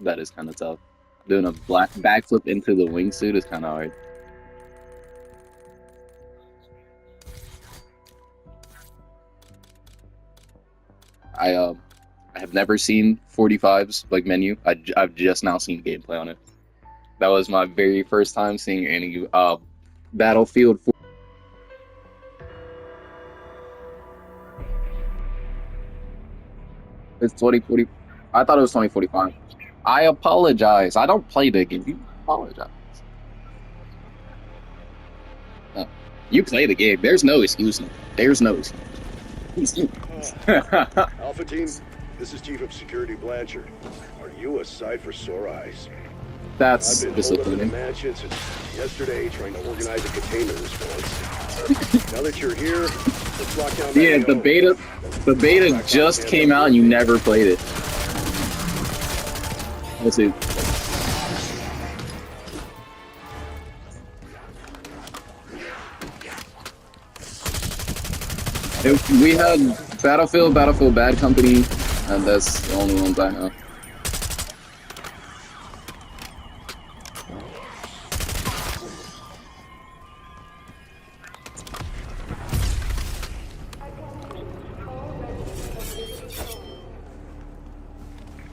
That is kind of tough. Doing a black backflip into the wingsuit is kind of hard. I I have never seen 45's like menu. I've just now seen gameplay on it. That was my very first time seeing any Battlefield 4. It's 2040. I thought it was 2045. I apologize. I don't play the game. You apologize. No. You play the game. There's no excuse. There's no excuse. Alpha Team, this is Chief of Security Blanchard. Are you a sight for sore eyes? That's I've been holed up in the disappointing. mansion since yesterday trying to organize a containment response. Now that you're here, let's lock down that Yeah, the beta just came out and you never played it. Let's see. We had Battlefield, Battlefield Bad Company, and that's the only ones I know.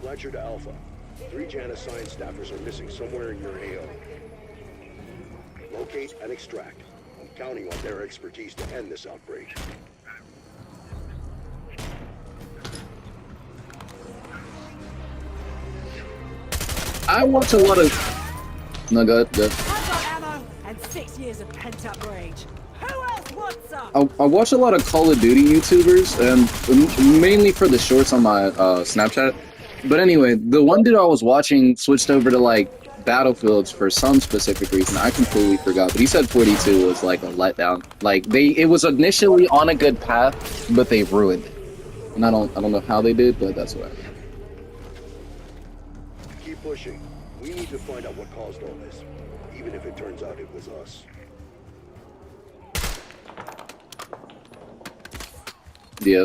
Blanchard to Alpha. 3 Janus science staffers are missing somewhere in your AO. Locate and extract. I'm counting on their expertise to end this outbreak. I watch a lot of. No, good, good. I've got ammo and 6 years of pent-up rage. Who else wants some? I watch a lot of Call of Duty YouTubers, and mainly for the shorts on my Snapchat. But anyway, the one dude I was watching switched over to like Battlefields for some specific reason. I completely forgot, but he said 42 was like a letdown. Like it was initially on a good path, but they ruined it. And I don't know how they did, but that's what I mean. Keep pushing. We need to find out what caused all this, even if it turns out it was us. Yeah.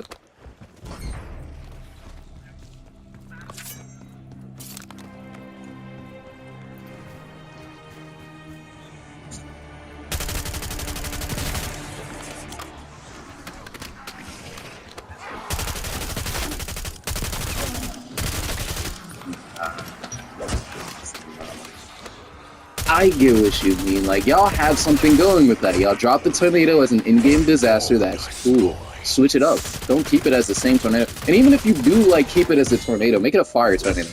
I get what you mean. Like, y'all have something going with that. Y'all drop the tornado as an in-game disaster. That's cool. Switch it up. Don't keep it as the same tornado. And even if you do like keep it as a tornado, make it a fire tornado.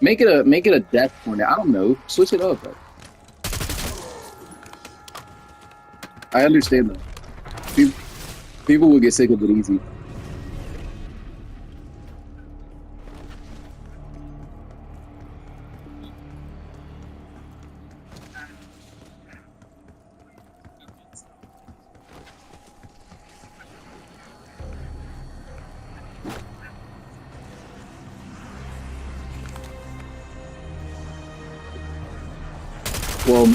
Make it a death tornado. I don't know. Switch it up. Bro. I understand that. People will get sick of it easy. Well,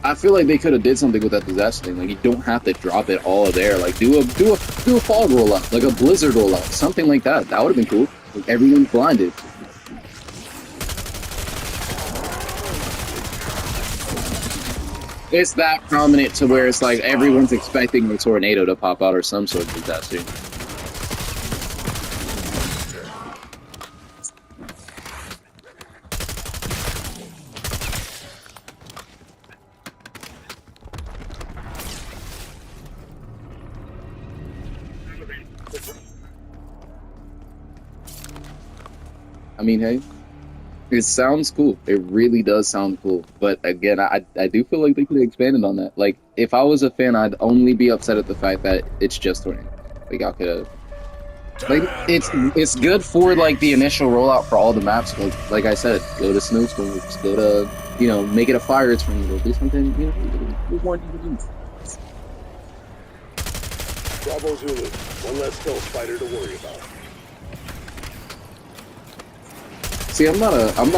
I feel like they could have did something with that disaster thing. Like you don't have to drop it all there. Like do a fog rollout, like a blizzard rollout, something like that. That would have been cool. Like everyone's blinded. It's that prominent to where it's like everyone's expecting a tornado to pop out or some sort of disaster. I mean, hey, it sounds cool. It really does sound cool. But again, I do feel like they could have expanded on that. Like, if I was a fan, I'd only be upset at the fact that it's just tornado. Like, I could have. Like, it's good for like the initial rollout for all the maps. Like I said, go to snowstorms, go to make it a fire tornado, do something do more DVDs. Bravo Zulu. One less stealth fighter to worry about. See, I'm not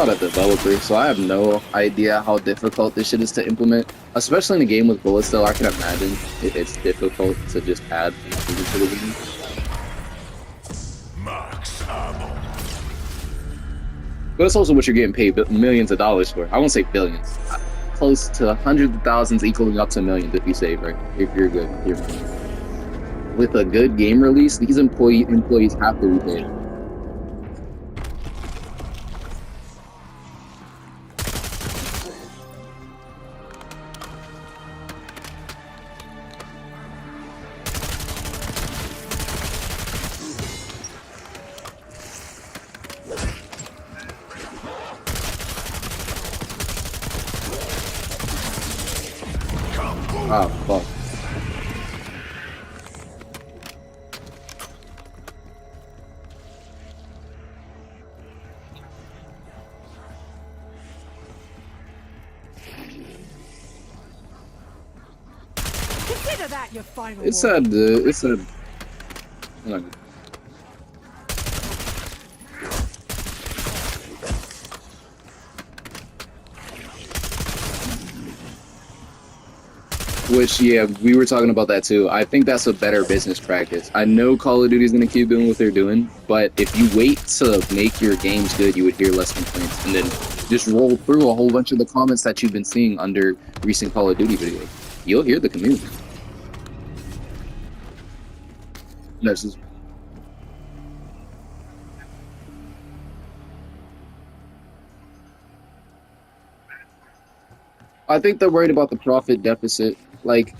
a developer, so I have no idea how difficult this shit is to implement. Especially in a game with bullets, though, I can imagine it's difficult to just add things to the game. Max ammo. But it's also what you're getting paid millions of dollars for. I won't say billions. Close to hundreds of thousands, equaling up to millions if you save, right? If you're good. With a good game release, these employees have to be paid. Oh, fuck. Consider that your final It's word. sad. It's sad. Hold on. Which, yeah, we were talking about that too. I think that's a better business practice. I know Call of Duty is going to keep doing what they're doing, but if you wait to make your games good, you would hear less complaints. And then just roll through a whole bunch of the comments that you've been seeing under recent Call of Duty videos. You'll hear the community. This is I think they're worried about the profit deficit. Like,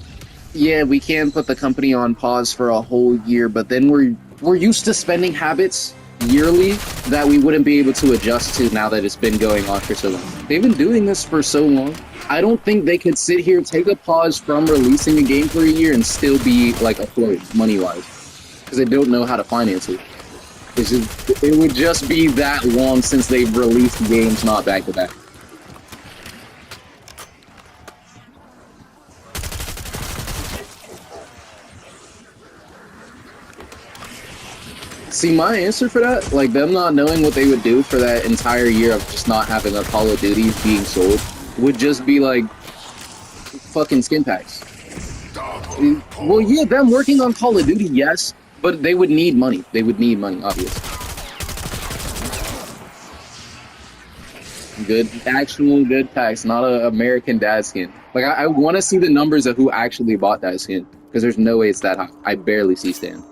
yeah, we can put the company on pause for a whole year, but then we're used to spending habits yearly that we wouldn't be able to adjust to now that it's been going on for so long. They've been doing this for so long. I don't think they could sit here, take a pause from releasing a game for a year and still be like afloat money-wise, because they don't know how to finance it. It would just be that long since they've released games not back to back. See, my answer for that, like them not knowing what they would do for that entire year of just not having a Call of Duty being sold, would just be like fucking skin packs. Well, yeah, them working on Call of Duty, yes, but they would need money. They would need money, obviously. Good, actual good packs, not a American Dad skin. Like, I want to see the numbers of who actually bought that skin, because there's no way it's that high. I barely see Stan.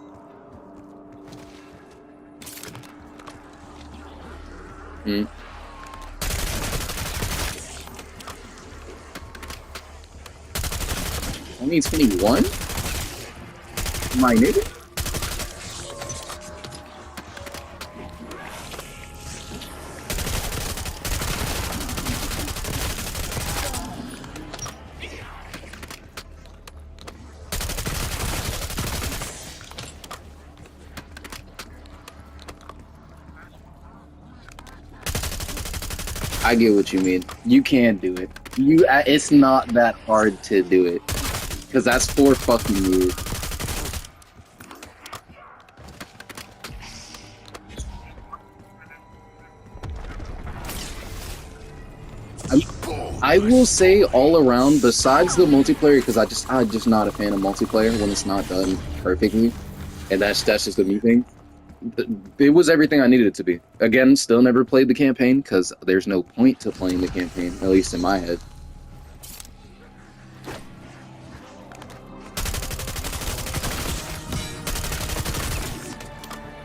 Hmm. Only 21? My nigga? I get what you mean. You can do it. It's not that hard to do it. Because that's 4 fucking years. I will say all around, besides the multiplayer, because I'm just not a fan of multiplayer when it's not done perfectly, and that's just a me thing. It was everything I needed it to be. Again, still never played the campaign because there's no point to playing the campaign, at least in my head.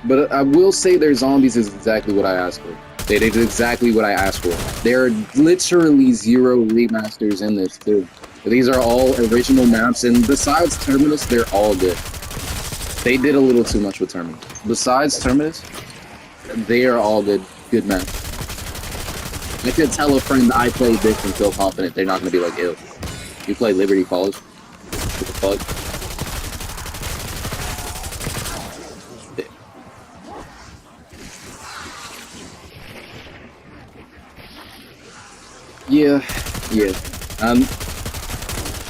But I will say their zombies is exactly what I asked for. They did exactly what I asked for. There are literally 0 remasters in this too. These are all original maps, and besides Terminus, they're all good. They did a little too much with Terminus. Besides Terminus, they are all good maps. I could tell a friend I played this and feel confident they're not going to be like, ew, you play Liberty College? What the fuck? Yeah.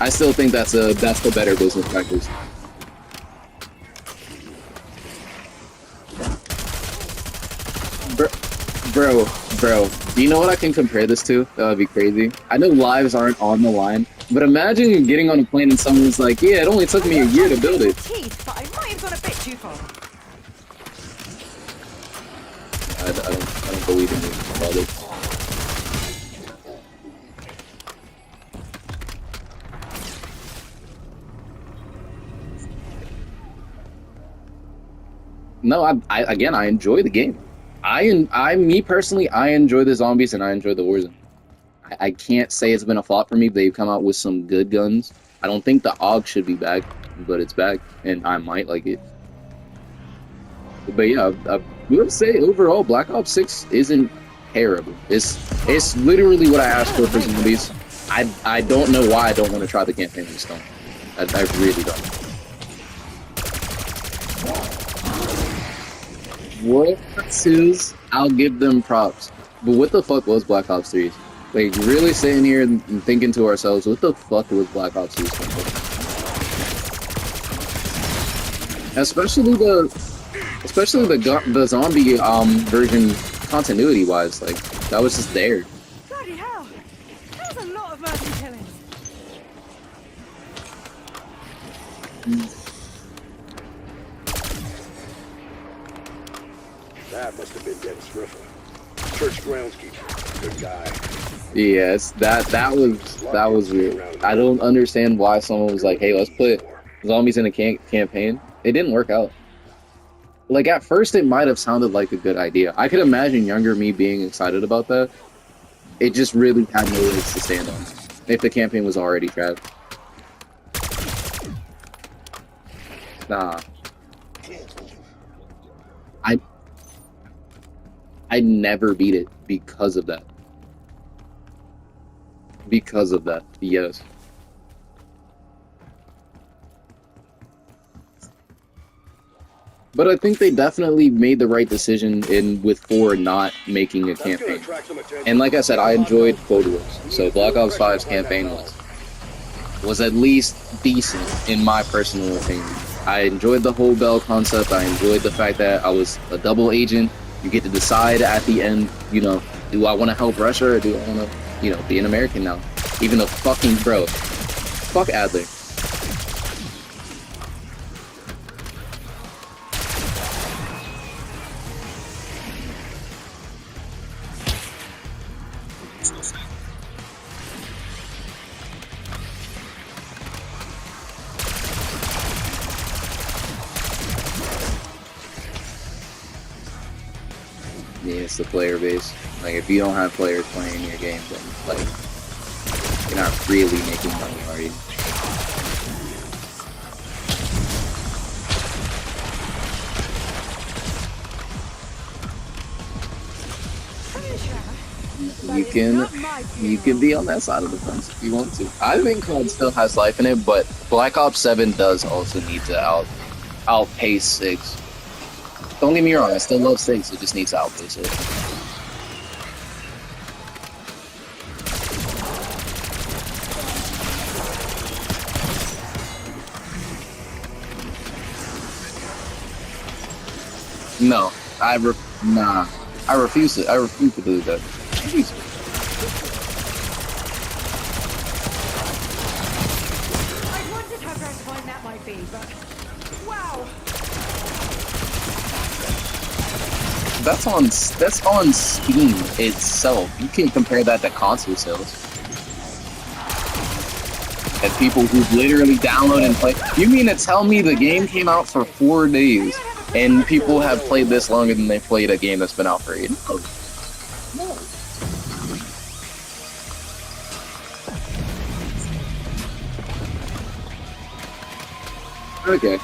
I still think that's the better business practice. Bro, do you know what I can compare this to? That would be crazy. I know lives aren't on the line, but imagine getting on a plane and someone's like, yeah, it only took me a year to build it. Teeth, but I might have gone a bit too far. I don't believe in it about it. No, again, I enjoy the game. Me personally, I enjoy the zombies and I enjoy the Warzone. I can't say it's been a flop for me. They've come out with some good guns. I don't think the AUG should be back, but it's back, and I might like it. But yeah, I would say overall, Black Ops 6 isn't terrible. It's literally what I asked for zombies. I don't know why I don't want to try the campaign this time. I really don't. World Series, I'll give them props. But what the fuck was Black Ops 3? Like, really sitting here and thinking to ourselves, what the fuck was Black Ops 3? Especially the zombie version continuity wise, like that was just there. Bloody hell! That was a lot of mercy killings. That must have been Dennis Griffin. Church groundskeeper. Good guy. Yes, that was weird. I don't understand why someone was like, "Hey, let's put zombies in a campaign." It didn't work out. Like at first, it might have sounded like a good idea. I could imagine younger me being excited about that. It just really had no legs to stand on if the campaign was already trash. Nah. I never beat it because of that. Because of that, yes. But I think they definitely made the right decision with 4 not making a campaign. And like I said, I enjoyed Cold Wars, so Black Ops 5's campaign was at least decent in my personal opinion. I enjoyed the whole Bell concept. I enjoyed the fact that I was a double agent. You get to decide at the end, you know, do I want to help Russia or do I want to, you know, be an American now? Even though fucking bro, fuck Adler. Yeah, it's the player base. Like, if you don't have players playing your game, then, like, you're not really making money, are you? You can be on that side of the fence if you want to. I think COD still has life in it, but Black Ops 7 does also need to outpace 6. Don't get me wrong, I still love 6, it just needs to outpace it. No, I refuse it. I refuse to do that. Jeez. I wondered how gratifying that might be, but wow. That's on Steam itself. You can compare that to console sales. And people who literally download and play. You mean to tell me the game came out for 4 days and people have played this longer than they played a game that's been out for 8? No. Okay.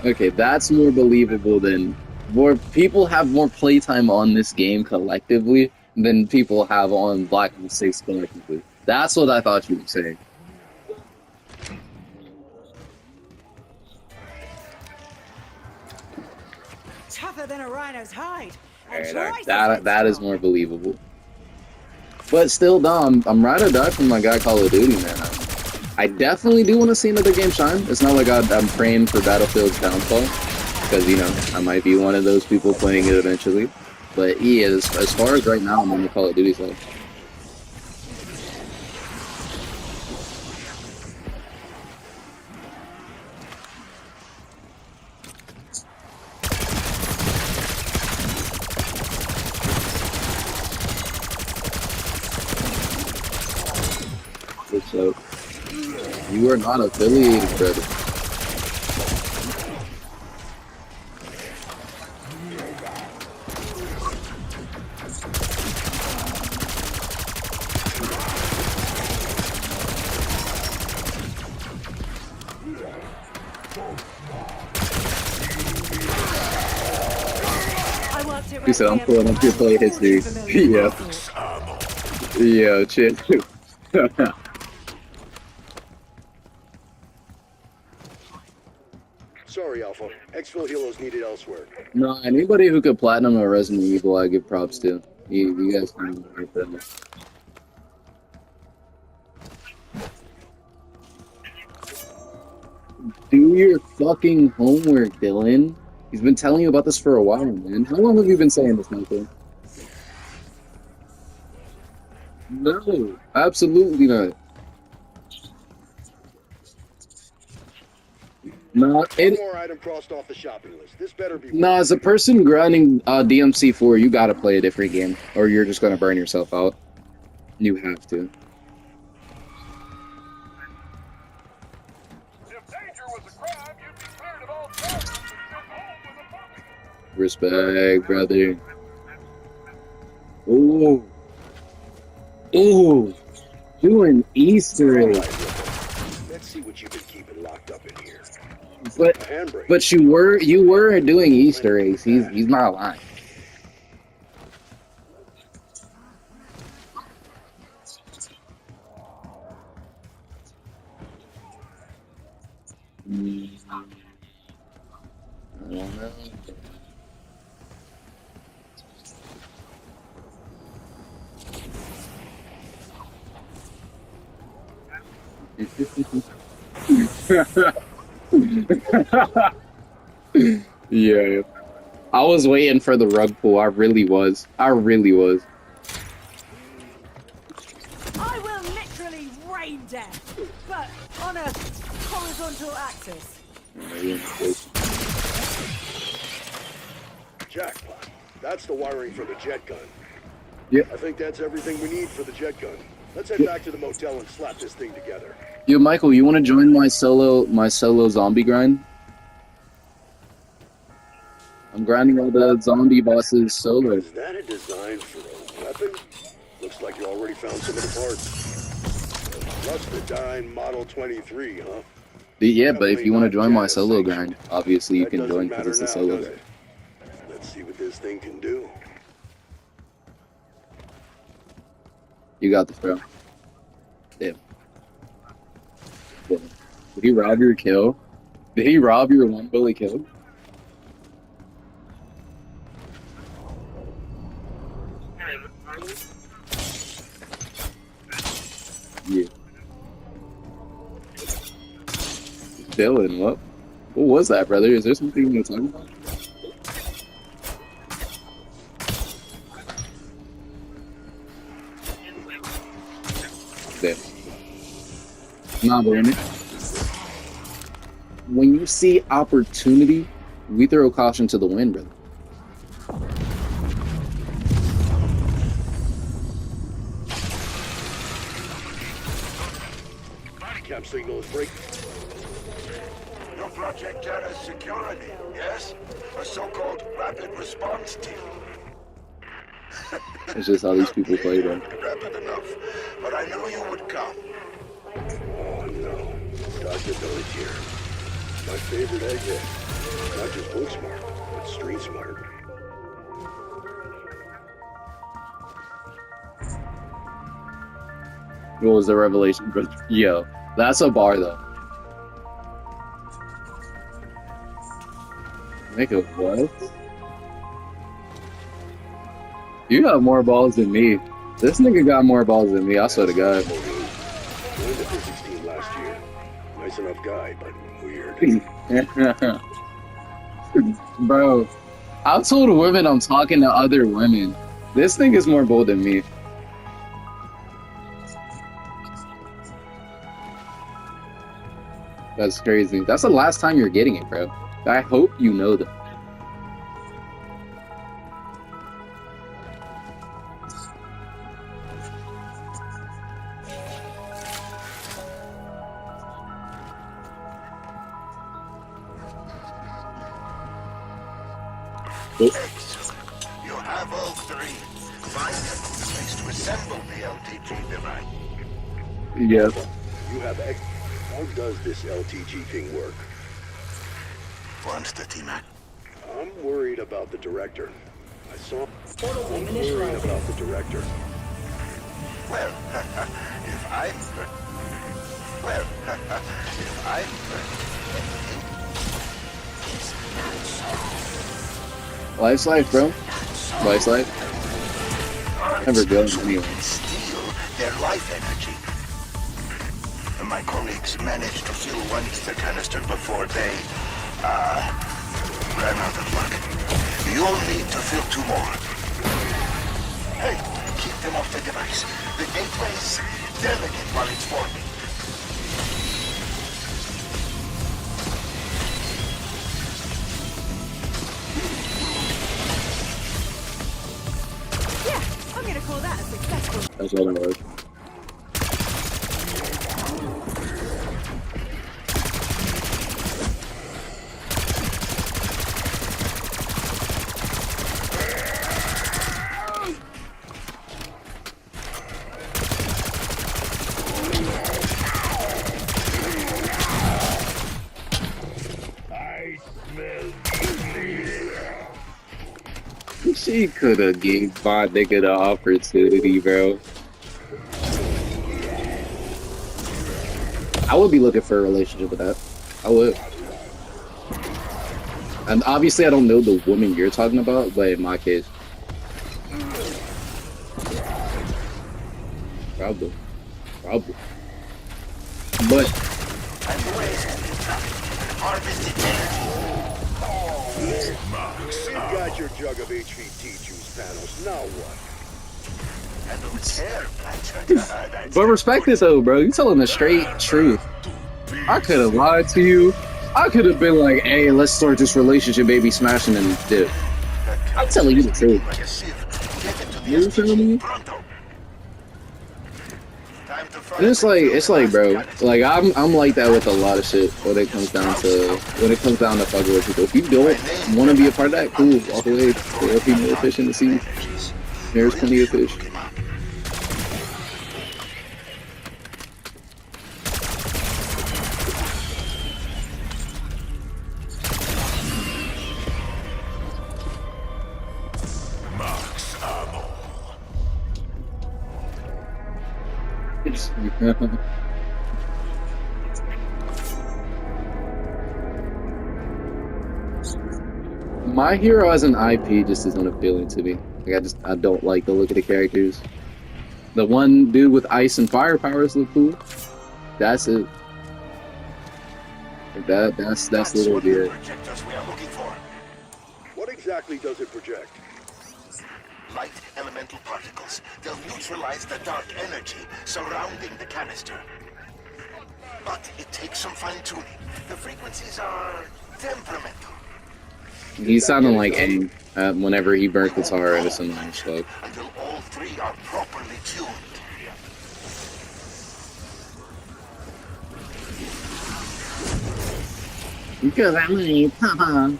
Okay, that's more believable than more people have more playtime on this game collectively than people have on Black Ops 6 collectively. That's what I thought you were saying. Tougher than a rhino's hide. Right, that is more believable. But still, no, I'm ride or die for my guy Call of Duty, man. I definitely do want to see another game shine. It's not like I'm praying for Battlefield's downfall. because I might be one of those people playing it eventually. But yeah, as far as right now, I'm on the Call of Duty side. So, you are not affiliated, brother. He said, I'm pulling up your play history. Yeah. Yeah, chill. Sorry, Alpha. Exfil helos needed elsewhere. No, anybody who could platinum a Resident Evil, I give props to. You guys can get that. Do your fucking homework, Dylan. He's been telling you about this for a while, man. How long have you been saying this, Michael? No, absolutely not. No, One more item crossed off the shopping list. This better be. no, as a person grinding DMC4, you gotta play a different game, or you're just gonna burn yourself out. You have to. If danger was a crime, you'd be cleared of all charges and sent home with a puppy. Respect, brother. Ooh. Ooh. Doing Easter egg. Let's see what you've been keeping locked up in here. A But handbrake. but you were doing Easter eggs. He's not lying. I don't know. Yeah. I was waiting for the rug pull. I really was. I really was. I will literally rain death, but on a horizontal axis. Jackpot. That's the wiring for the jet gun. Yep. I think that's everything we need for the jet gun. Let's head back to the motel and slap this thing together. Yo, Michael, you want to join my solo zombie grind? I'm grinding all the zombie bosses solo. Is that a design for a weapon? Looks like you already found some of the parts. Lustradyne Model 23, huh? Yeah, but if you want to join my solo grind, obviously you That can doesn't join because matter it's a now, solo does grind. it? Let's see what this thing can do. You got this, bro. Damn. Damn. Did he rob your kill? Did he rob your one bully kill? Yeah. Dylan, what? What was that, brother? Is there something you're talking about? Damn. Nah, but when you see opportunity, we throw caution to the wind, brother. Cam signal is breaking. Your Project Terra's security, yes? A so-called rapid response team. It's just how these people play, bro. Rapid enough, but I knew you would come. Oh no. Dr. Village here. My favorite egg yet. Not just book smart, but street smart. What was the revelation, bro? Yo, that's a bar, though. Make a what? You got more balls than me. This nigga got more balls than me, I swear to God. Joined the physics team last year. Nice enough guy, but weird. Bro, I've told women I'm talking to other women. This thing is more bold than me. That's crazy. That's the last time you're getting it, bro. I hope you know that. Excellent. You have all three. Find a place to assemble the LTG device. Yeah. You have X. How does this LTG thing work? Once the T-Mac. I'm worried about the director. I'm worried about the director. Well, if I'm... Well, if I'm... Life's life, bro. Life's life. Never go anywhere. Steal their life energy. My colleagues managed to fill one ether canister before they, ran out of luck. You'll need to fill 2 more. Hey, keep them off the device. The gateway's delicate while it's forming. Yeah, I'm gonna call that a successful. That's all that was. She could have gave my nigga the opportunity, bro. I would be looking for a relationship with that. I would. And obviously, I don't know the woman you're talking about, but in my case, probably. But Harvested energy. You've got your jug of HVT juice panels. Now what? And the repair plant. but respect it though, bro. You telling the straight truth. I could have lied to you. I could have been like, "Hey, let's start this relationship, baby, smashing and dip." I'm telling you the truth. You feel me? And it's like, bro, like I'm like that with a lot of shit when it comes down to fucking with people. If you don't want to be a part of that, cool, walk away. There'll be more fish in the sea. There's plenty of fish. My Hero as an IP just isn't appealing to me. Like I don't like the look of the characters. The one dude with ice and fire powers look cool. That's it. That's literally it. Projectors we are looking for. What exactly does it project? Light elemental particles. They'll neutralize the dark energy surrounding the canister. But it takes some fine-tuning. The frequencies are temperamental. He sounded like Aang whenever he burnt the tar into some fuck. Until all three are properly tuned. Because I'm a papa.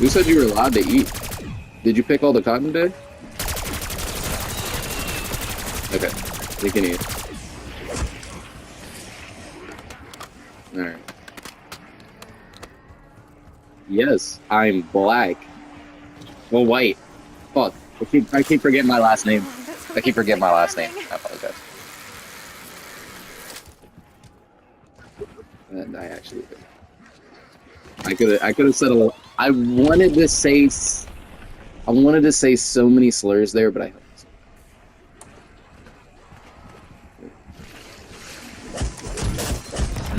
You said you were allowed to eat. Did you pick all the cotton today? Okay, you can eat. Alright. Yes, I'm black. Well, white. Fuck. I keep forgetting my last name. I keep forgetting my last name. I apologize. And I actually did. I could have said a lot. I wanted to say so many slurs there, but I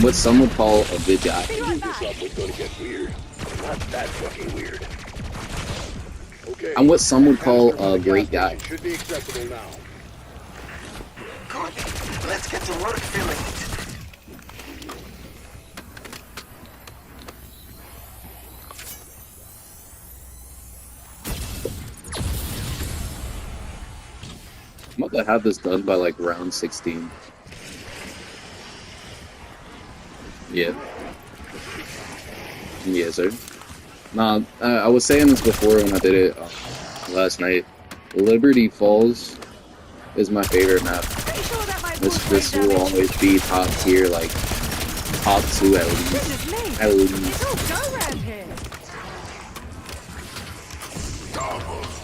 what some would call a good guy. Be I right knew this back. up was gonna get weird. Not that fucking weird. Okay. I'm what some would call Canister from a the great gas guy. station should be accessible now. Good. Let's get to work filling it. I'm about to have this done by like round 16. Yeah. Yes, sir. Nah, I was saying this before when I did it last night. Liberty Falls is my favorite map. Pretty sure that might This cause this brain will damage. always be top tier, like top 2 at least. Goodness me. At least. It's all go round here.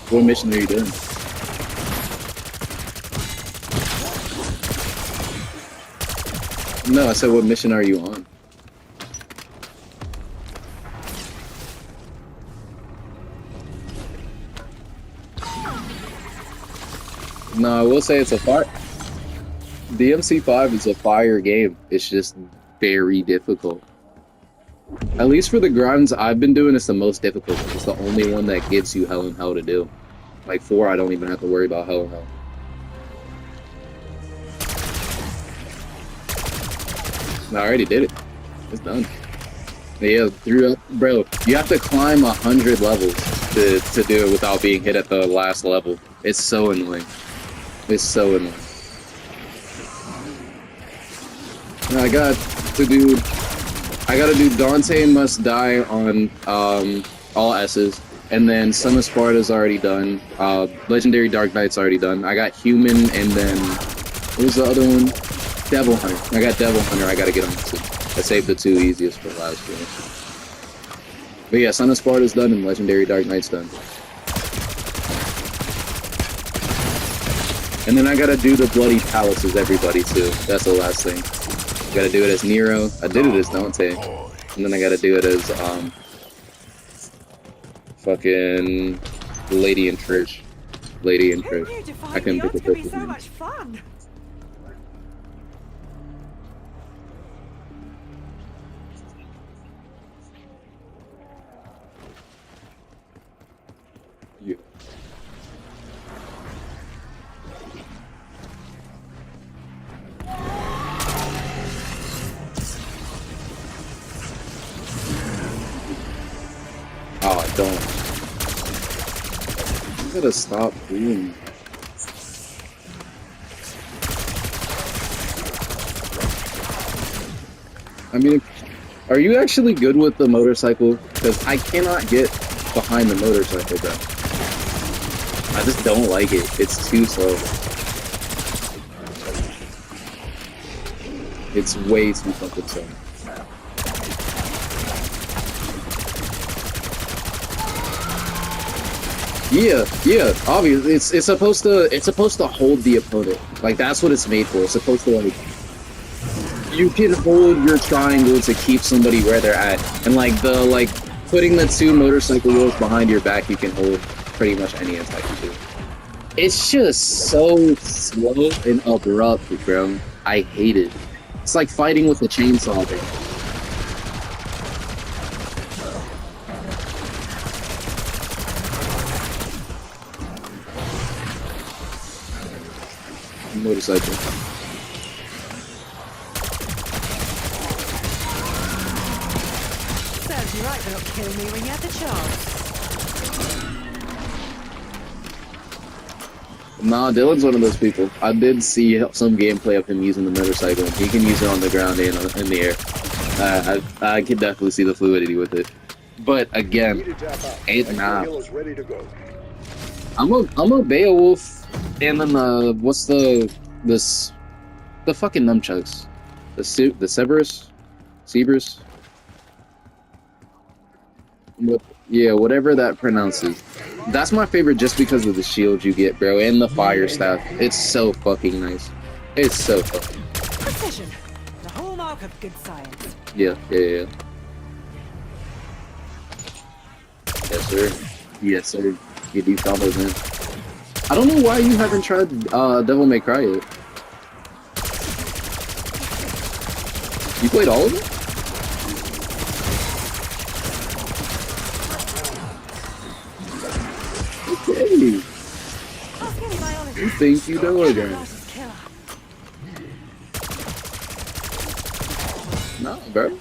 What mission are you doing? No, I said what mission are you on? No, I will say it's a fire. DMC5 is a fire game. It's just very difficult. At least for the grinds I've been doing, it's the most difficult. It's the only one that gives you hell and hell to do. Like 4, I don't even have to worry about hell and hell. No, I already did it. It's done. Yeah, bro, you have to climb 100 levels to do it without being hit at the last level. It's so annoying. It's so annoying. And I gotta do Dante Must Die on all S's, and then Son of Sparta's already done. Legendary Dark Knight's already done. I got Human, and then what was the other one? Devil Hunter. I got Devil Hunter. I gotta get on too. I saved the 2 easiest for last game. But yeah, Son of Sparta's done and Legendary Dark Knight's done. And then I gotta do the Bloody Palaces, everybody too. That's the last thing. Gotta do it as Nero. I did it as Dante. And then I gotta do it as fucking Lady in Church. Lady in Who Church. knew to I find couldn't the pick odds a could be perfect so name. much fun? Yeah. Oh, I don't. I gotta stop doing. I mean, are you actually good with the motorcycle? Because I cannot get behind the motorcycle, bro. I just don't like it. It's too slow. It's way too fucking slow. Yeah, obviously it's supposed to hold the opponent. Like that's what it's made for. It's supposed to like you can hold your triangle to keep somebody where they're at. And like putting the 2 motorcycle wheels behind your back, you can hold pretty much any attack you do. It's just so slow and abrupt, bro. I hate it. It's like fighting with a chainsaw, bro. Motorcycle. Serves you right to not kill me when you had the chance. Nah, Dylan's one of those people. I did see some gameplay of him using the motorcycle. He can use it on the ground and in the air. I can definitely see the fluidity with it. But Need again, to tap out. It's not. Hill is ready to go. I'm a Beowulf, and then the fucking nunchucks, the Cerberus. Yeah, whatever that pronounces. That's my favorite just because of the shield you get, bro, and the fire staff. It's so fucking nice. It's so fucking. Precision. The hallmark of good science. Yeah. Yes, sir. Yes, sir. You do combos, man. I don't know why you haven't tried Devil May Cry yet. You played all of them? Okay. I'll give you my honest. You think you know again? Camouflage is killer. No, bro.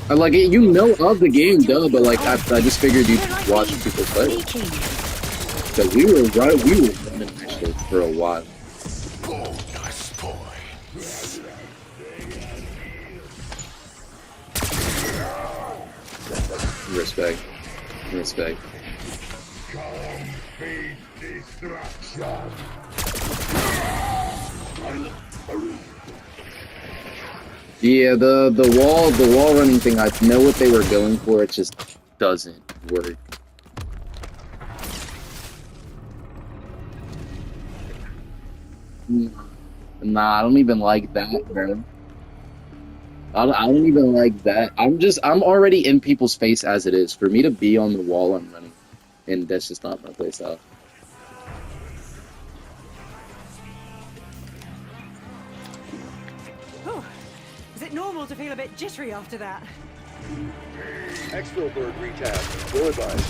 Like, you know of the game, duh, but like, I just figured you'd watch people play. Because we were running that shit for a while. Bonus boy. Respect. Respect. Yeah, the wall running thing, I know what they were going for, it just doesn't work. Nah, I don't even like that, bro. I don't even like that. I'm already in people's face as it is. For me to be on the wall, I'm running. And that's just not my play style. Oh, is it normal to feel a bit jittery after that? Exfil bird retasked. Will advise.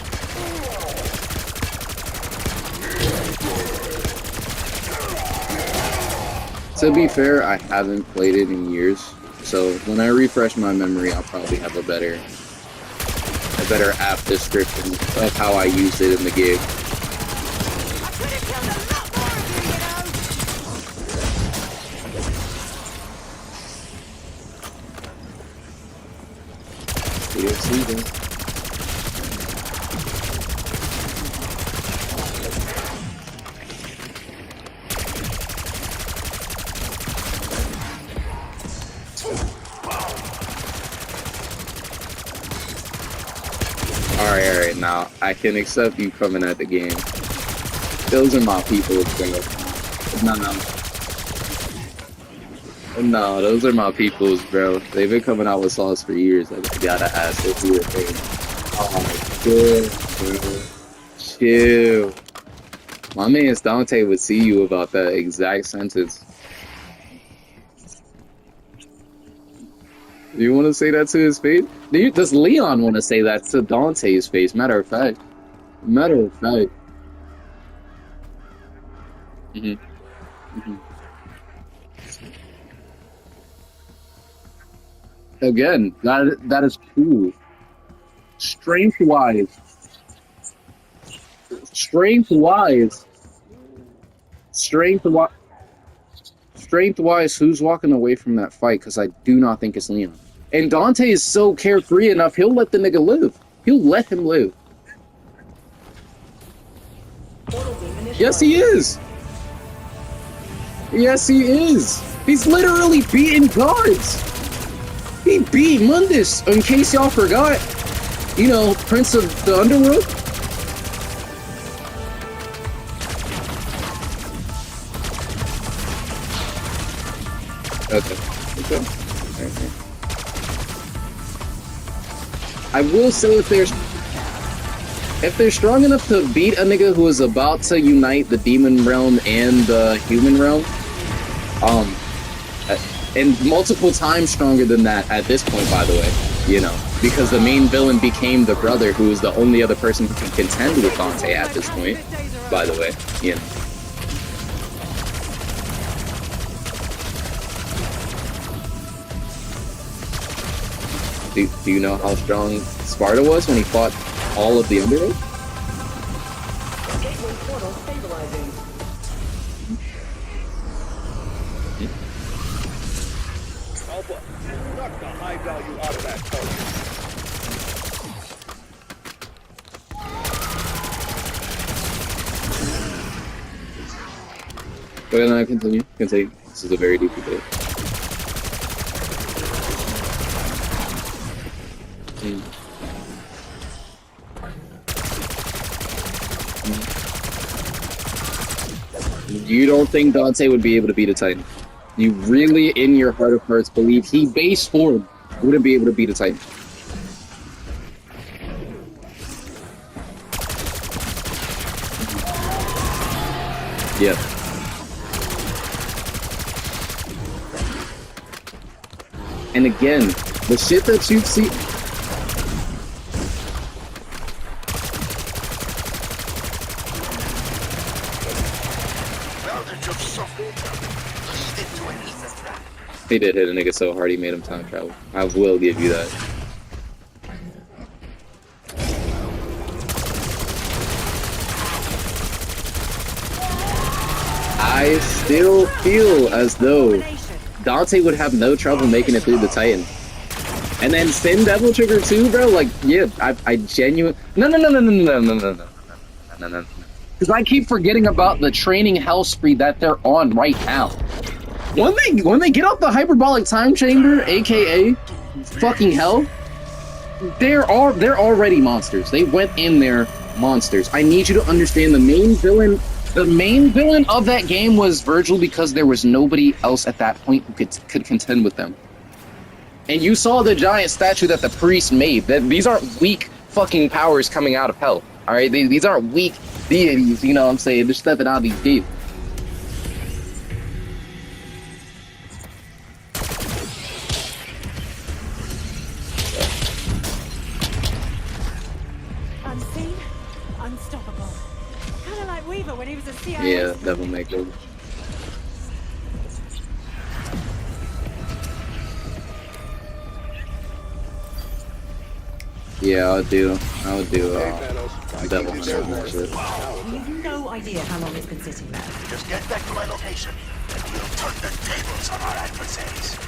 To be fair, I haven't played it in years. So when I refresh my memory, I'll probably have a better app description of how I used it in the game. I could have killed a lot more of you, DLC then. Alright, now I can accept you coming at the game. Those are my people, bro. No, those are my peoples, bro. They've been coming out with sauce for years. I gotta ask if you were thinking. Oh, chill. My man Dante would see you about that exact sentence. Do you want to say that to his face? Does Leon want to say that to Dante's face? Matter of fact. Mm-hmm. Mm-hmm. Again, that is cool. Strength-wise, who's walking away from that fight? Because I do not think it's Leon. And Dante is so carefree enough, he'll let the nigga live. He'll let him live. Yes, he is. Yes, he is. He's literally beating guards. He beat Mundus, in case y'all forgot. You know, Prince of the Underworld. Okay. I will say if they're strong enough to beat a nigga who is about to unite the demon realm and the human realm, and multiple times stronger than that at this point, by the way, you know, because the main villain became the brother who is the only other person who can contend with Dante at this point, by the way, you know. Do you know how strong Sparta was when he fought all of the Underworld? Gateway portal stabilizing. Alpha, knock the high value out of that target. Go ahead and continue. Continue. This is a very deep debate. You don't think Dante would be able to beat a Titan? You really, in your heart of hearts, believe he base form wouldn't be able to beat a Titan? Yeah. And again, the shit that you see. He did hit a nigga so hard he made him time travel. I will give you that. I still feel as though Dante would have no trouble making it through the Titan. And then Sin Devil Trigger 2, bro, like, yeah, I genuinely... No. Because I keep forgetting about the training hell spree that they're on right now. When they get off the hyperbolic time chamber, aka fucking hell, they're already monsters. They went in there monsters. I need you to understand the main villain of that game was Virgil because there was nobody else at that point who could contend with them. And you saw the giant statue that the priest made. That these aren't weak fucking powers coming out of hell. All right, these aren't weak deities. You know what I'm saying? They're stepping out of these gates. Unseen, unstoppable. Kind of like Weaver when he was a CIA. Yeah, Devil May Cry. Yeah, I would do Devil Hunter and shit. You've no idea how long it's been sitting there. Just get back to my location, and we'll turn the tables on our adversaries.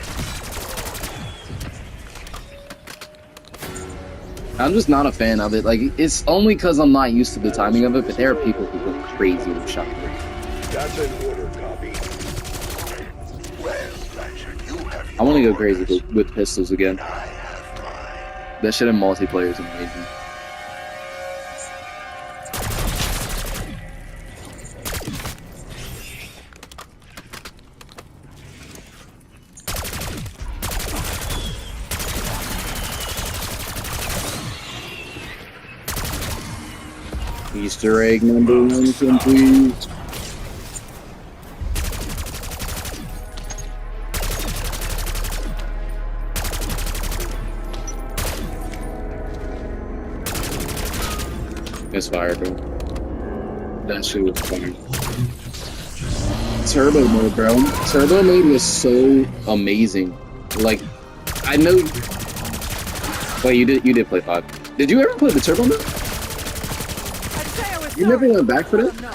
I'm just not a fan of it. Like, it's only because I'm not used to the timing of it, but there are people who go crazy with shotguns. That's an order, copy. Well, Blanchard, you have I want to go crazy with pistols again. I have mine. That shit in multiplayer is amazing. Easter egg number 1 complete. It's fire, bro. That shit was fire. Turbo mode, bro. Turbo mode was so amazing. Like, I know. Wait, you did play 5. Did you ever play the turbo mode? I'd say I was You never sorry. went back for that? No.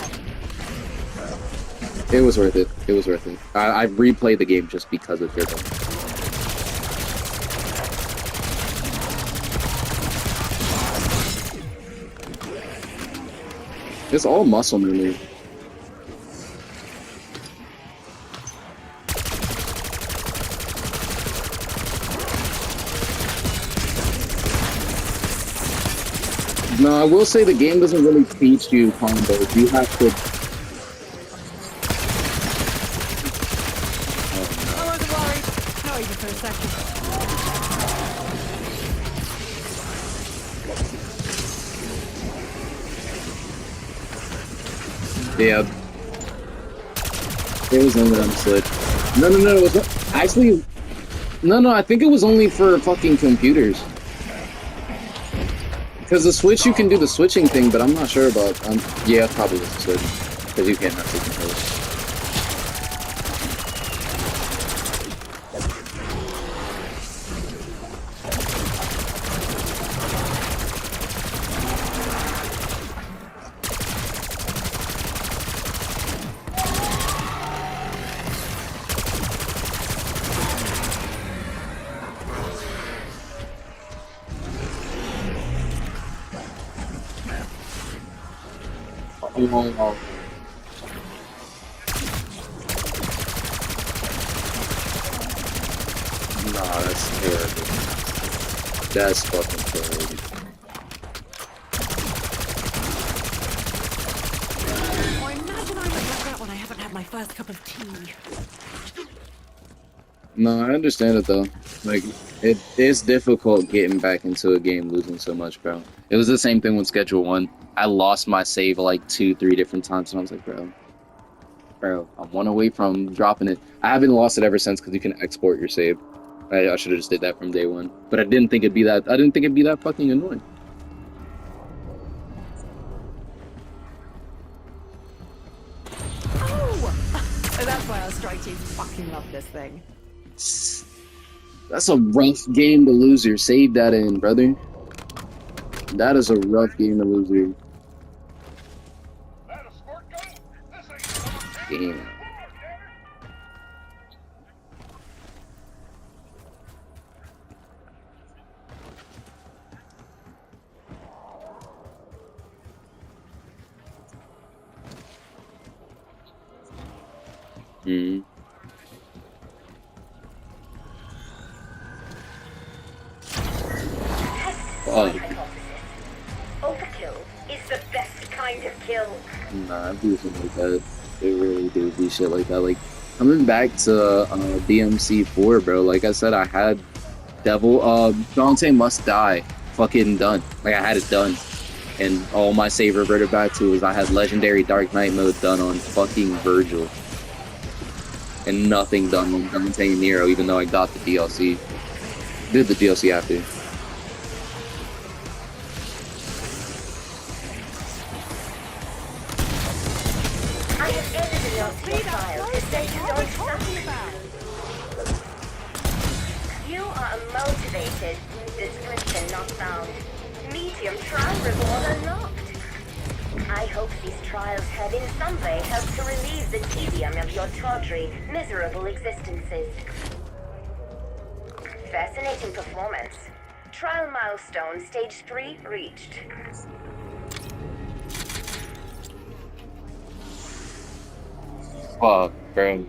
It was worth it. It was worth it. I replayed the game just because of turbo. It's all muscle memory. No, I will say the game doesn't really teach you combos. You have to. I wasn't worried. Not even for a second. Yeah. It was only on Switch. No, it was not. Actually, no, I think it was only for fucking computers. Because the Switch, you can do the switching thing, but I'm not sure about. Yeah, probably was the Switch. Because you can't have two controllers. Oh. Nah, that's terrible. That's fucking terrible. Or imagine I look like that when I haven't had my first cup of tea. No, I understand it though. Like, it is difficult getting back into a game losing so much, bro. It was the same thing with Schedule 1. I lost my save like 2-3 different times, and I was like, bro, I'm one away from dropping it. I haven't lost it ever since because you can export your save. I should have just did that from day one. But I didn't think it'd be that. I didn't think it'd be that fucking annoying. Oh! That's why our strike team fucking love this thing. That's a rough game to lose your save data in, brother. That is a rough game to lose your. Damn. Hmm. Fuck. Overkill is the best kind of kill. Nah, I do something like that. They really do shit like that. Like, coming back to DMC4, bro, like I said, I had Dante Must Die fucking done. Like, I had it done. And all my save reverted back to was I had Legendary Dark Knight mode done on fucking Virgil. And nothing done on Dante and Nero, even though I got the DLC. Did the DLC after. I have edited your profile to say you don't suffer. You are a motivated, description not found, medium trial reward unlocked. I hope these trials have in some way helped to relieve the tedium of your tawdry, miserable existences. Fascinating performance. Trial milestone stage 3 reached. Fuck, bro.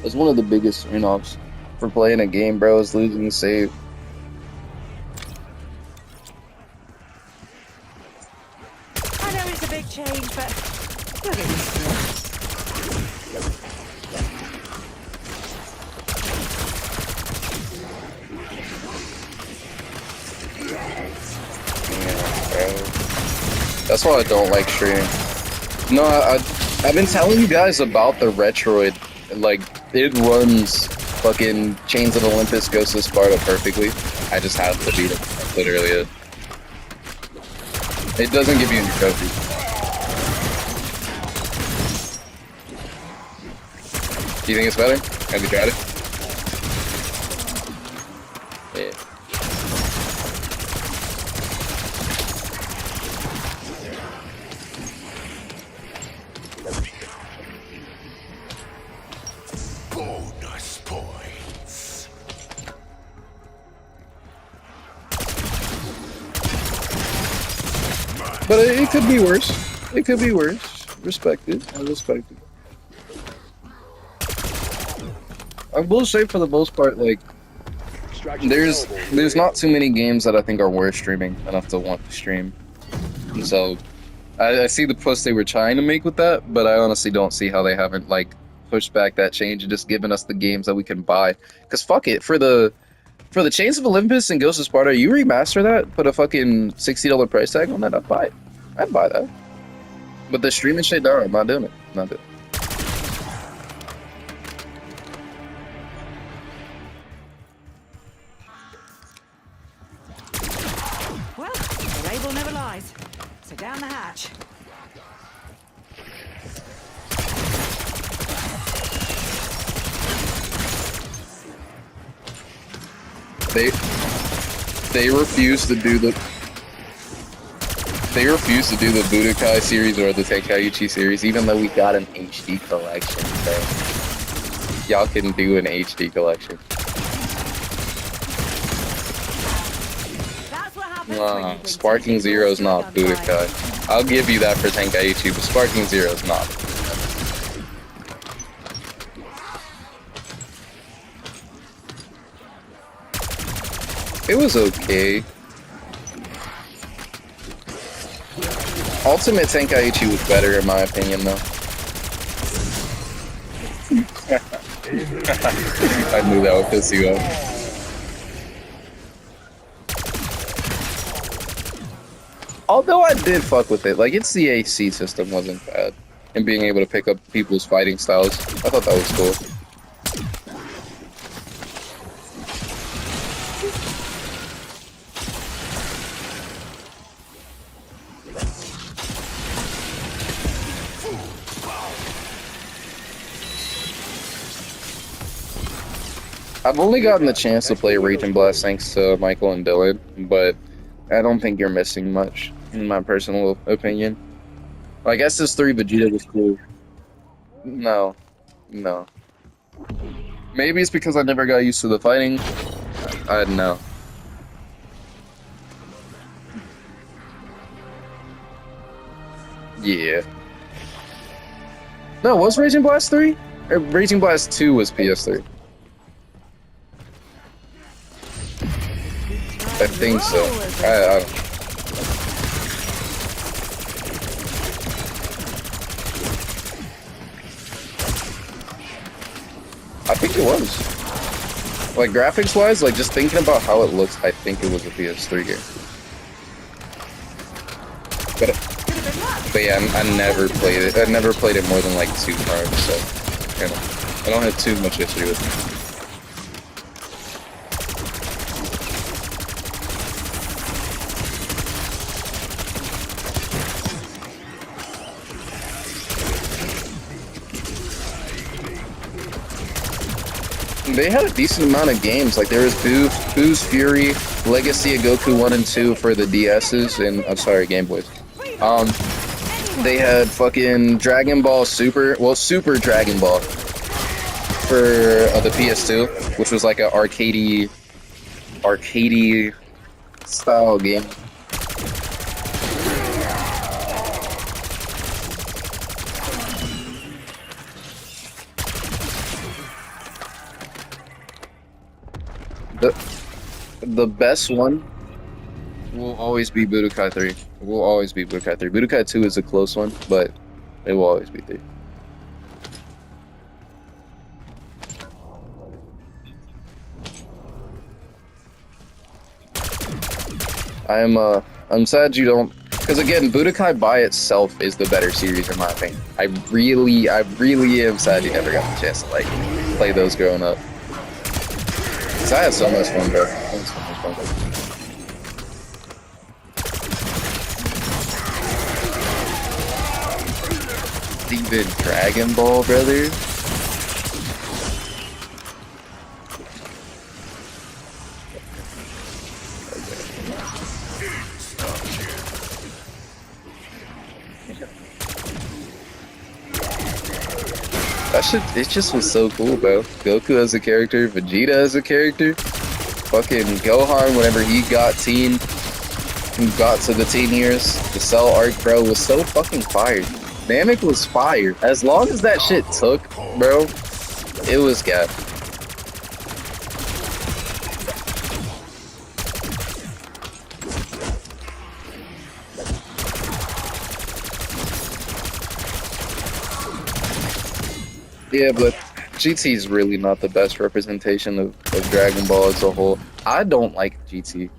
It's one of the biggest turn-offs for playing a game, bro, is losing the save. I know it's a big change, but you'll get used to it. That's why I don't like streaming. No, I've been telling you guys about the Retroid. Like, it runs fucking Chains of Olympus, Ghost of Sparta perfectly. I just have to beat it. That's literally it. It doesn't give you any trophies. Do you think it's better? Have you tried it? Yeah. Bonus points. But it could be worse. It could be worse. Respect it. I respect it. I will say, for the most part, like, there's not too many games that I think are worth streaming enough to want to stream. And so, I see the push they were trying to make with that, but I honestly don't see how they haven't, like, pushed back that change and just given us the games that we can buy. Because fuck it, for the Chains of Olympus and Ghost of Sparta, you remaster that, put a fucking $60 price tag on that, I'd buy it. I'd buy that. But the streaming shit, no, I'm not doing it. I'm not doing it. Well, the label never lies. So down the hatch. They refuse to do the Budokai series or the Tenkaichi series, even though we got an HD collection. So y'all can do an HD collection. That's what happens when you bring Sparking two Zero is people not together. Budokai. I'll give you that for Tenkaichi, but Sparking Zero is not. It was okay. Ultimate Tenkaichi was better in my opinion, though. I knew that would piss you off. Although I did fuck with it, like its CAC system wasn't bad, and being able to pick up people's fighting styles, I thought that was cool. I've only gotten the chance to play Raging Blast thanks to Michael and Dylan, but I don't think you're missing much, in my personal opinion. I guess this 3 Vegeta was cool. No. Maybe it's because I never got used to the fighting. I don't know. Yeah. No, was Raging Blast 3? Or Raging Blast 2 was PS3. I think so. I don't. I think it was. Like graphics wise, like just thinking about how it looks, I think it was a PS3 game. But yeah, I never played it. I never played it more than like 2 times, so you know, I don't have too much history with it. They had a decent amount of games. Like there was Boo's Fury, Legacy of Goku 1 and 2 for the DS's, and I'm sorry, Game Boys. They had fucking Dragon Ball Super, well, Super Dragon Ball for the PS2, which was like an arcadey style game. The best one will always be Budokai 3. Will always be Budokai 3. Budokai 2 is a close one, but it will always be 3. I'm sad you don't, because again, Budokai by itself is the better series in my opinion. I really am sad you never got the chance to like play those growing up. I had so much fun, bro. I had so much fun. Even Dragon Ball, brother. That shit, it just was so cool, bro. Goku as a character, Vegeta as a character, fucking Gohan whenever he got to the teen years, the Cell arc, bro, was so fucking fire. Namek was fire. As long as that shit took, bro, it was gap. Yeah, but GT is really not the best representation of Dragon Ball as a whole. I don't like GT.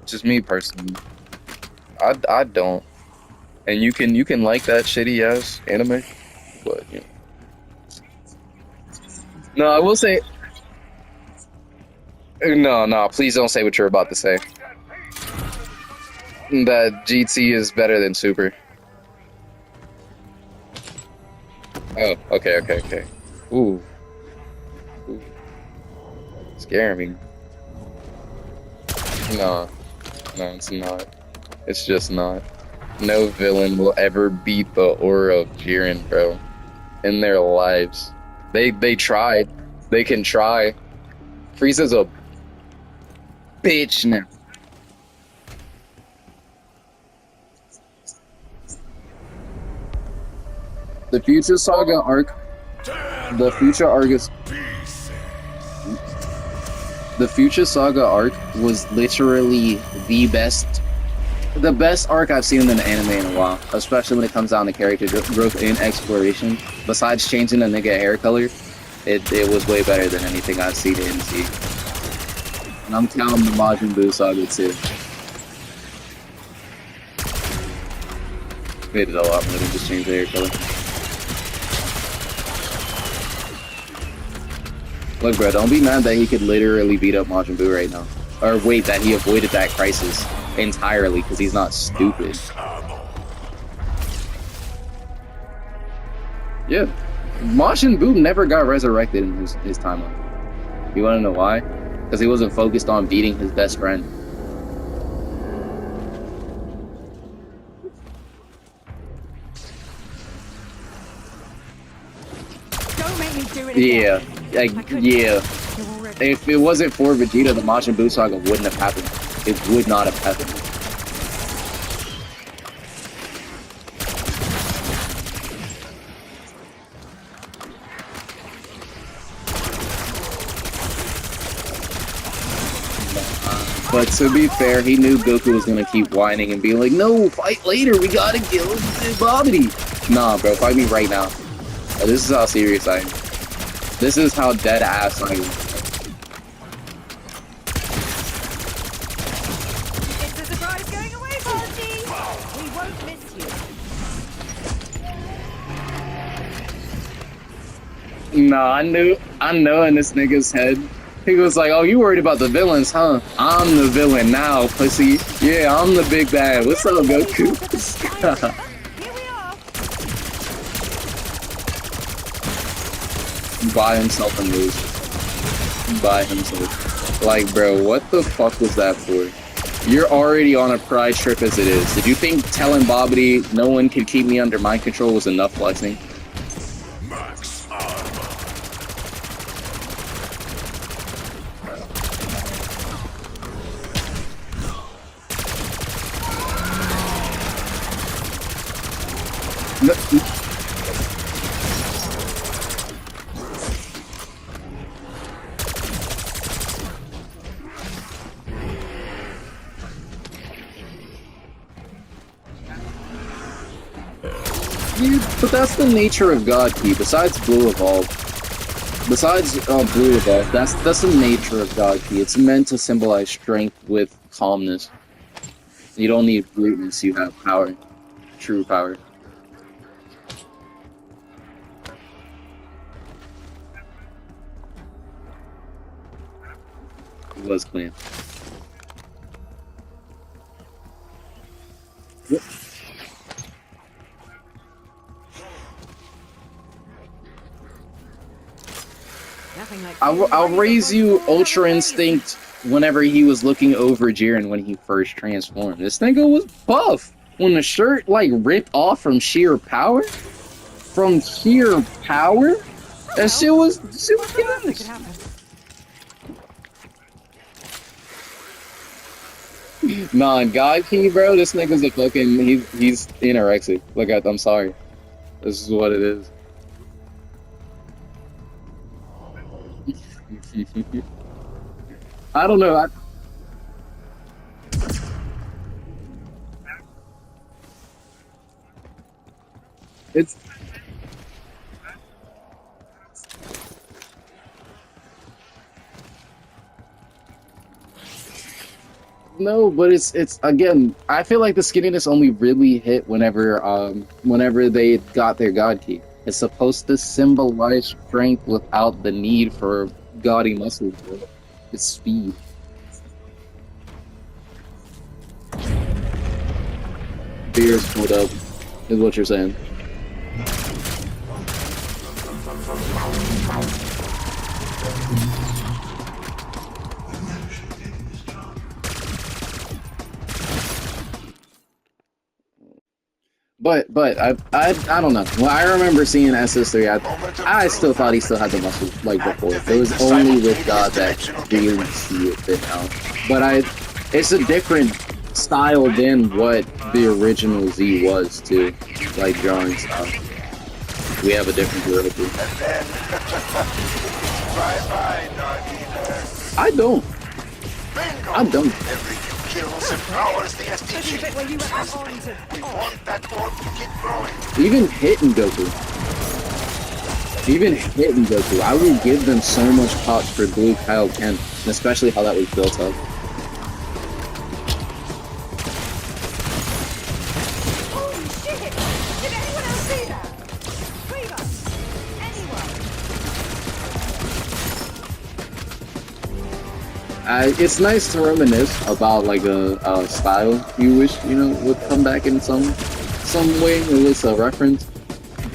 Just me personally. I don't. And you can like that shitty ass anime, but you know. No, I will say. No, please don't say what you're about to say. That GT is better than Super. Oh, okay. Ooh. Scaring me. No, it's not. It's just not. No villain will ever beat the aura of Jiren, bro. In their lives. They tried. They can try. Frieza's a bitch now. The Future Saga arc. The Future Saga arc was literally the best arc I've seen in an anime in a while, especially when it comes down to character growth and exploration. Besides changing the nigga hair color, it was way better than anything I've seen in NC. And I'm counting the Majin Buu Saga too. Made it a lot more than just change the hair color. Look, bro, don't be mad that he could literally beat up Majin Buu right now. Or wait, that he avoided that crisis entirely because he's not stupid. Yeah. Majin Buu never got resurrected in his timeline. You wanna know why? Because he wasn't focused on beating his best friend. Don't make me do it again. Yeah, like, yeah. If it wasn't for Vegeta, the Majin Buu saga wouldn't have happened. It would not have happened. But to be fair, he knew Goku was gonna keep whining and being like, "No, fight later. We gotta kill Babidi." Nah, bro, fight me right now. This is how serious I am. This is how dead ass I am. It's a surprise going away party. We won't miss you. Nah, I know in this nigga's head. He was like, "Oh, you worried about the villains, huh? I'm the villain now, pussy. Yeah, I'm the big bad. What's up, Goku?" Here we are. By himself and lose. By himself. Like, bro, what the fuck was that for? You're already on a pride trip as it is. Did you think telling Babidi no one can keep me under my control was enough blessing? Max armor. No, dude, but that's the nature of God Key. Besides Blue Evolve, Blue Evolve, that's the nature of God Key. It's meant to symbolize strength with calmness. You don't need bruteness. You have power, true power. It was clean. Yep. Nothing like I'll raise you Ultra Instinct whenever he was looking over Jiren when he first transformed. This nigga was buff. When the shirt like ripped off from sheer power? From sheer power? That shit was That could gas. happen. Nah, in God Key, bro, this nigga's a fucking he's anorexic. Look at I'm sorry. This is what it is. I don't know. It's no, but it's again. I feel like the skinniness only really hit whenever they got their God Key. It's supposed to symbolize strength without the need for gaudy muscles. Bro. It's speed. Beer's pulled up, is what you're saying. But I don't know. Well, I remember seeing SS3. I still thought he still had the muscle like before. It was only with God that really see it fit out. But it's a different style than what the original Z was too, like drawing style. We have a different derivative. Bye-bye, Dark I don't. Bingo! I don't. Every few kills empowers the There's a SDG. bit where you went on to... We want that orb to keep growing. Even hitting Goku. I would give them so much props for Blue Kaioken, and especially how that was built up. Holy shit! It's nice to reminisce about like a style you wish would come back in some way, at least a reference.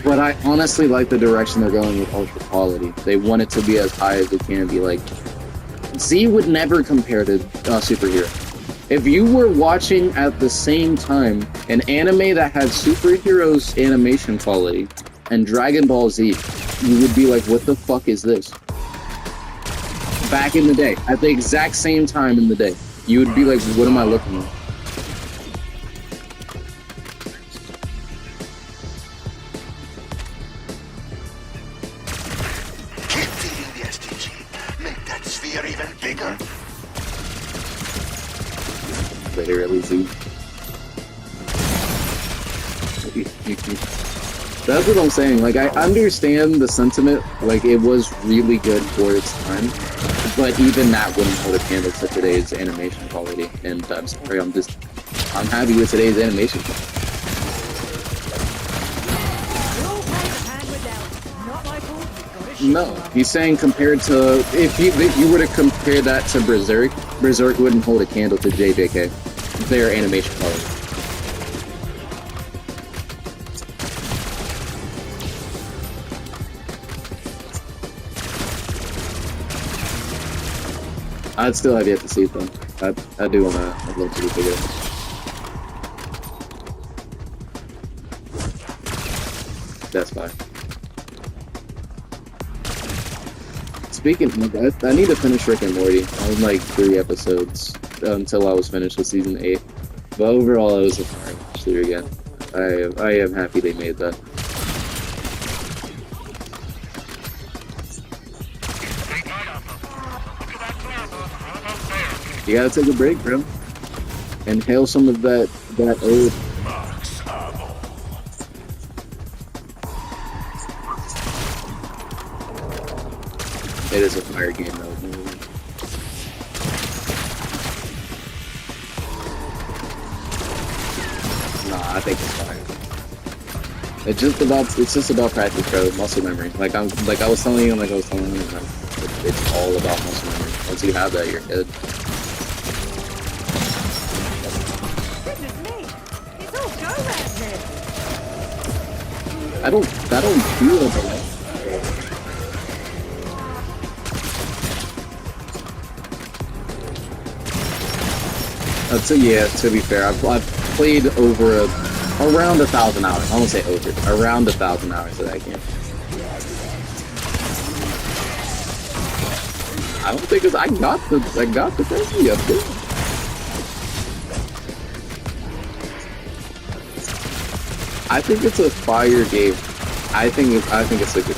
But I honestly like the direction they're going with ultra quality. They want it to be as high as it can be. Like Z would never compare to superhero. If you were watching at the same time an anime that had superheroes animation quality and Dragon Ball Z, you would be like, what the fuck is this? Back in the day, at the exact same time in the day, you would be like, what am I looking at? Keep feeding the STG. Make that sphere even bigger. Literally Z. That's what I'm saying. Like, I understand the sentiment. Like, it was really good for its time. But even that wouldn't hold a candle to today's animation quality. And I'm sorry, I'm happy with today's animation. We all play the hand we're dealt. Not my fault. You've got to shoot No, one. he's saying compared to if you were to compare that to Berserk, Berserk wouldn't hold a candle to JJK. Their animation quality. I'd still have yet to see it though. I do wanna. I'd love to do figure it out. That's fine. Speaking of, I need to finish Rick and Morty. I was like 3 episodes until I was finished with season 8. But overall, it was a fire watch through again. I am happy they made that. You gotta take a break, bro. Inhale some of that old. It is a fire game though. Nah, I think it's fire. It's just about practice, bro. Muscle memory. Like I was telling you, it's all about muscle memory. Once you have that, you're good. Goodness me. It's all go round here. I don't feel it. So yeah, to be fair, I've played around 1,000 hours. I won't say over, around 1,000 hours of that game. I don't think I got the thing yet. I think it's a fire game. I think it's a good.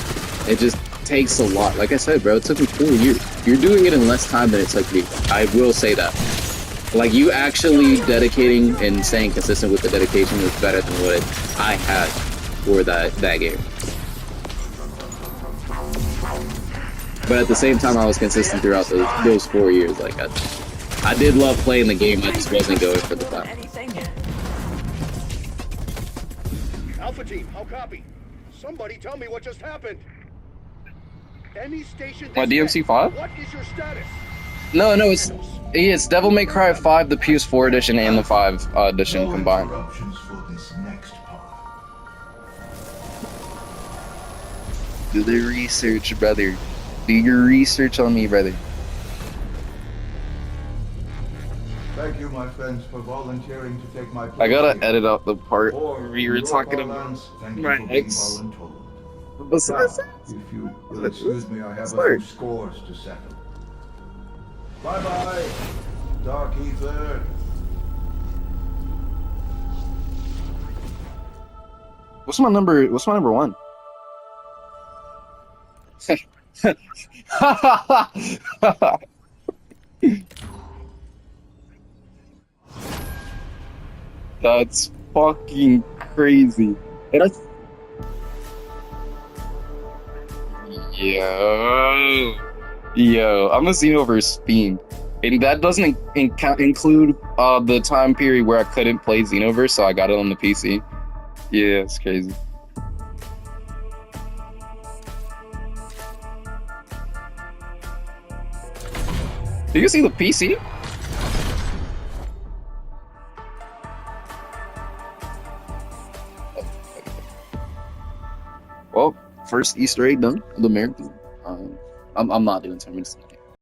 It just takes a lot. Like I said, bro, it took me 4 years. You're doing it in less time than it took me. I will say that. Like, you actually dedicating and staying consistent with the dedication is better than what I had for that game. But at the same time, I was consistent throughout those 4 years. Like, I did love playing the game, I just wasn't going for the time. Anything. Alpha team, how copy? Somebody tell me what just happened. Any station. What, DMC5? What is your status? No, it's Devil May Cry 5, the PS4 edition, and the 5 edition combined. For this next part. Do the research, brother. Do your research on me, brother. Thank you, my friends, for volunteering to take my place. I gotta here. edit out the part Or where you were your talking about parlance, thank you my for being ex. voluntold. Besides Now, if you will excuse me, I have a Sorry. few scores to settle. Bye-bye, Dark Ether. What's my number 1? That's fucking crazy. And Yo, I'm a Xenoverse fiend. And that doesn't include the time period where I couldn't play Xenoverse, so I got it on the PC. Yeah, it's crazy. Do you see the PC? Well, first Easter egg done. The marathon. I'm not doing 10 minutes tonight.